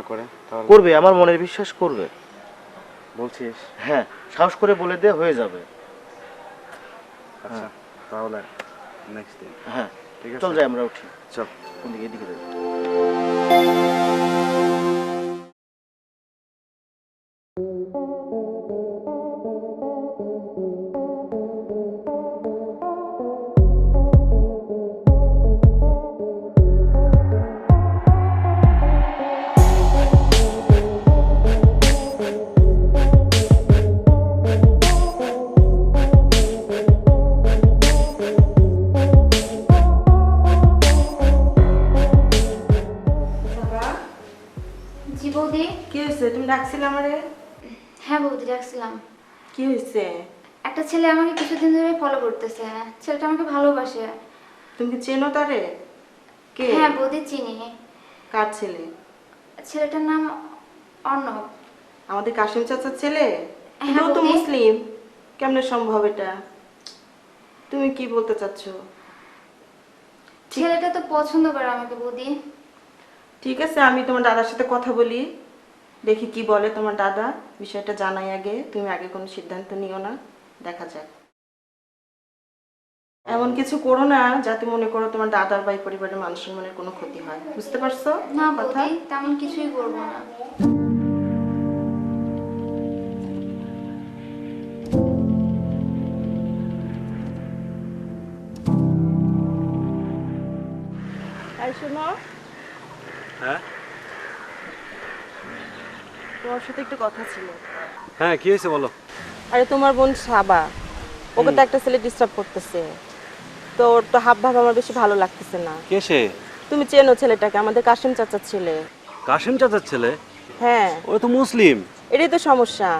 করে তাহলে করবে, আমার মনের বিশ্বাস করবে। বলছিস? হ্যাঁ, সাহস করে বলে দে, হয়ে যাবে। আচ্ছা তাহলে নেক্সট দিন। হ্যাঁ ঠিক আছে, চল যাই, আমরা উঠি। চল। কোন দিকে? এদিকে যাই। জি বৌদি। কি হয়েছে? তুমি ডাকছিলে আমারে? হ্যাঁ বৌদি, রাখছিলাম। কি হয়েছে? একটা ছেলে আমাকে কিছুদিন ধরে ফলো করতেছে। ছেলেটা আমাকে ভালোবাসে। তুমি কি চেনো তারে? কে? হ্যাঁ বৌদি, চিনি। কার ছেলে? ছেলেটার নাম অর্ণব। আমাদের কাশিম চাচার ছেলে? হ্যাঁ কিন্তু ও তো বৌদি। মুসলিম, কেমনে সম্ভব এটা? তুমি কি বলতে চাচ্ছ? ছেলেটা তো পছন্দ করে আমাকে বৌদি। ঠিক আছে, আমি তোমার দাদার সাথে কথা বলি, দেখি কি বলে তোমার দাদা। বিষয়টা জানাই আগে, তুমি আগে কোনো সিদ্ধান্ত নিও না, দেখা যাক। এমন কিছু করো না যাতে মনে করো তোমার দাদার বা এই পরিবারের মান সম্মানের কোনো ক্ষতি হয়, বুঝতে পারছো না কথা? বৌদি, তেমন কিছুই করবো না। এই শোনো, হ্যাঁ তোমার সাথে একটু কথা ছিল। হ্যাঁ, কি হয়েছে বলো? আরে তোমার বোন সাবা, ওকে তো একটা ছেলে ডিস্টার্ব করতেছে, তো ওর তো হাব ভাব আমার বেশি ভালো লাগতেছে না। কে সে? তুমি চেনো ছেলেটাকে? আমাদের কাশিম চাচার ছেলে। কাশিম চাচার ছেলে? হ্যাঁ, ও তো মুসলিম। এটাই তো সমস্যা।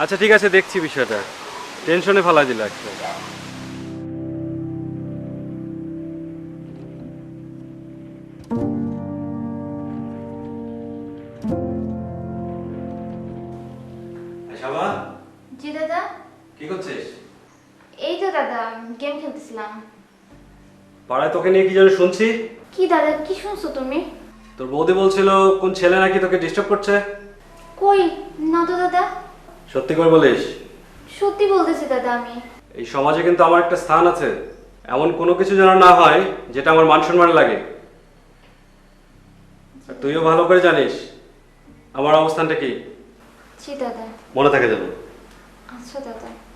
আচ্ছা ঠিক আছে, দেখছি বিষয়টা। টেনশনে ফেলা দিল একটা। শাবা, জি দাদা। কি করছিস? এই তো দাদা, গেম খেলতেছিলাম। পাড়ায় তোকে নিয়ে কি যেন শুনছি। কি দাদা, কি শুনছো তুমি? তোর বৌদি বলছিল কোন ছেলে নাকি তোকে ডিস্টার্ব করছে। কই, না তো দাদা। সত্যি করে বলিস? সত্যি বলতেছি দাদা আমি। এই সমাজে কিন্তু আমার একটা স্থান আছে। এমন কোনো কিছু যেন না হয় যেটা আমার মান সম্মান লাগে। আর তুইও ভালো করে জানিস আমার অবস্থানটা কি। জি দাদা। মনে থাকে যাবে। আচ্ছা দাদা।